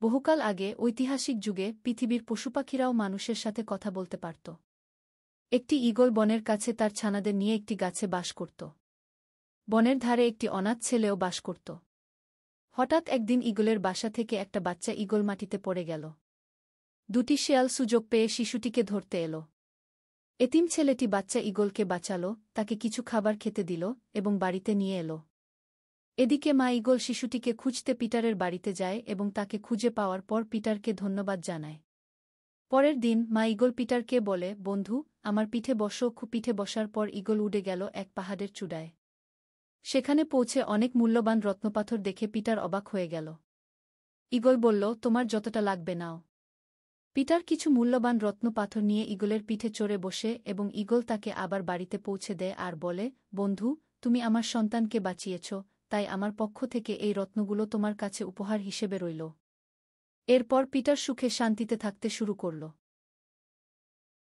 বহুকাল আগে ঐতিহাসিক যুগে পৃথিবীর পশুপাখিরাও মানুষের সাথে কথা বলতে পারত। একটি ঈগল বনের কাছে তার ছানাদের নিয়ে একটি গাছে বাস করত। বনের ধারে একটি অনাথ ছেলেও বাস করত। হঠাৎ একদিন ঈগলের বাসা থেকে একটা বাচ্চা ঈগল মাটিতে পড়ে গেল। দুটি শেয়াল সুযোগ পেয়ে শিশুটিকে ধরতে এল। এতিম ছেলেটি বাচ্চা ঈগলকে বাঁচাল, তাকে কিছু খাবার খেতে দিল এবং বাড়িতে নিয়ে এল। এদিকে মা ঈগল শিশুটিকে খুঁজতে পিটারের বাড়িতে যায় এবং তাকে খুঁজে পাওয়ার পর পিটারকে ধন্যবাদ জানায়। পরের দিন মা ঈগল পিটারকে বলে, বন্ধু, আমার পিঠে বসো। পিঠে বসার পর ঈগল উড়ে গেল এক পাহাড়ের চূড়ায়। সেখানে পৌঁছে অনেক মূল্যবান রত্নপাথর দেখে পিটার অবাক হয়ে গেল। ঈগল বলল, তোমার যতটা লাগবে নাও। পিটার কিছু মূল্যবান রত্নপাথর নিয়ে ঈগলের পিঠে চড়ে বসে এবং ঈগল তাকে আবার বাড়িতে পৌঁছে দেয় আর বলে, বন্ধু, তুমি আমার সন্তানকে বাঁচিয়েছ, তাই আমার পক্ষ থেকে এই রত্নগুলো তোমার কাছে উপহার হিসেবে রইল। এরপর পিটার সুখে শান্তিতে থাকতে শুরু করল।